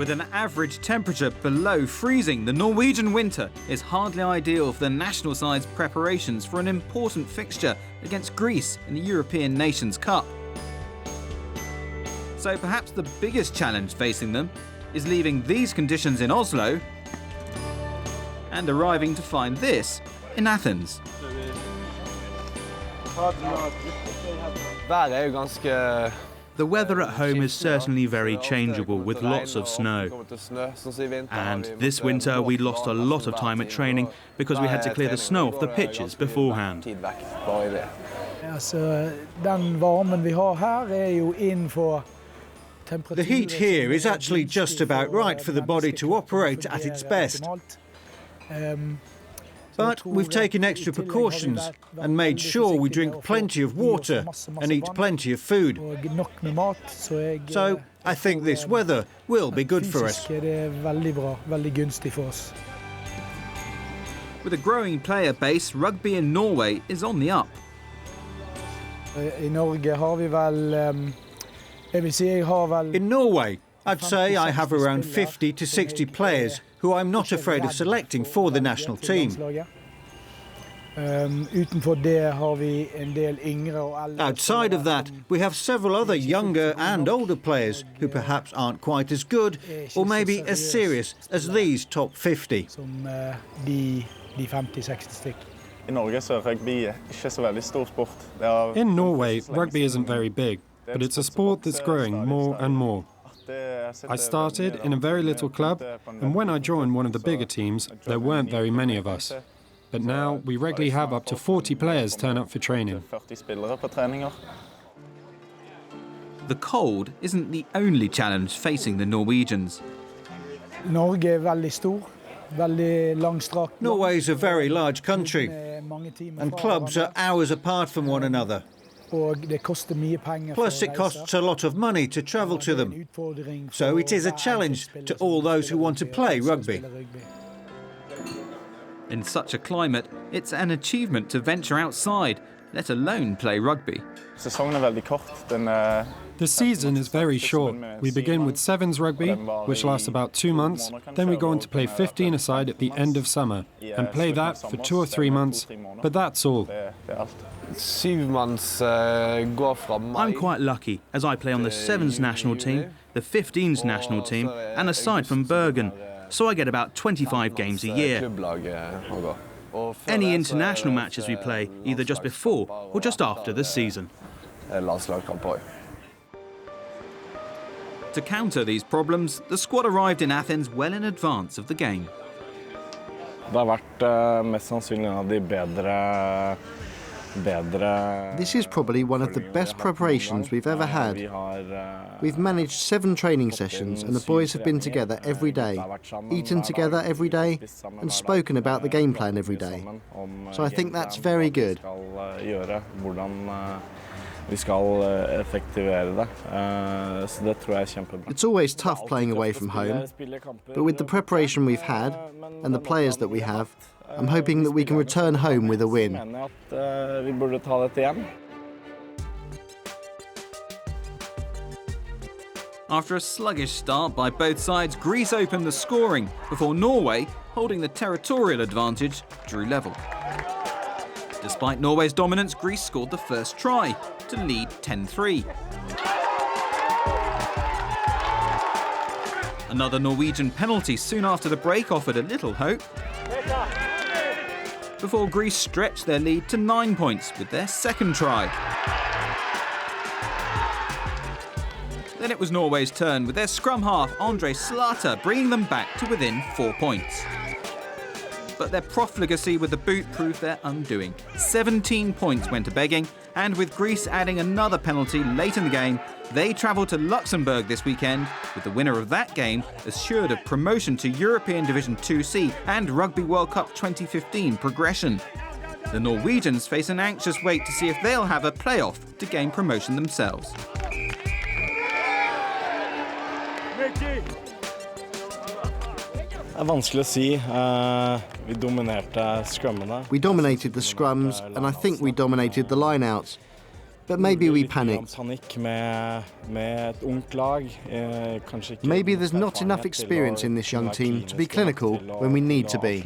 With an average temperature below freezing, the Norwegian winter is hardly ideal for the national side's preparations for an important fixture against Greece in the European Nations Cup. So perhaps the biggest challenge facing them is leaving these conditions in Oslo and arriving to find this in Athens. The weather at home is certainly very changeable, with lots of snow. And this winter we lost a lot of time at training because we had to clear the snow off the pitches beforehand. The heat here is actually just about right for the body to operate at its best. But we've taken extra precautions and made sure we drink plenty of water and eat plenty of food. So I think this weather will be good for us. With a growing player base, rugby in Norway is on the up. In Norway, I'd say I have around 50 to 60 players who I'm not afraid of selecting for the national team. Outside of that, we have several other younger and older players who perhaps aren't quite as good or maybe as serious as these top 50. In Norway, rugby isn't very big, but it's a sport that's growing more and more. I started in a very little club, and when I joined one of the bigger teams, there weren't very many of us. But now we regularly have up to 40 players turn up for training. The cold isn't the only challenge facing the Norwegians. Norway's a very large country, and clubs are hours apart from one another. Plus, it costs a lot of money to travel to them. So it is a challenge to all those who want to play rugby. In such a climate, it's an achievement to venture outside, let alone play rugby. The season is very short. We begin with sevens rugby, which lasts about 2 months. Then we go on to play 15-a-side at the end of summer and play that for 2 or 3 months. But that's all. I'm quite lucky, as I play on the sevens national team, the 15s national team, and a side from Bergen. So I get about 25 games a year. Any international matches we play, either just before or just after the season. To counter these problems, the squad arrived in Athens well in advance of the game. This is probably one of the best preparations we've ever had. We've managed 7 training sessions and the boys have been together every day, eaten together every day and spoken about the game plan every day. So I think that's very good. It's always tough playing away from home, but with the preparation we've had and the players that we have, I'm hoping that we can return home with a win. After a sluggish start by both sides, Greece opened the scoring before Norway, holding the territorial advantage, drew level. Despite Norway's dominance, Greece scored the first try to lead 10-3. Another Norwegian penalty soon after the break offered a little hope, before Greece stretched their lead to 9 points with their second try. Then it was Norway's turn, with their scrum half Andre Slata bringing them back to within 4 points. But their profligacy with the boot proved their undoing. 17 points went a-begging, and with Greece adding another penalty late in the game, they travel to Luxembourg this weekend, with the winner of that game assured of promotion to European Division 2C and Rugby World Cup 2015 progression. The Norwegians face an anxious wait to see if they'll have a playoff to gain promotion themselves. We dominated the scrums, and I think we dominated the line-outs. But maybe we panicked. Maybe there's not enough experience in this young team to be clinical when we need to be.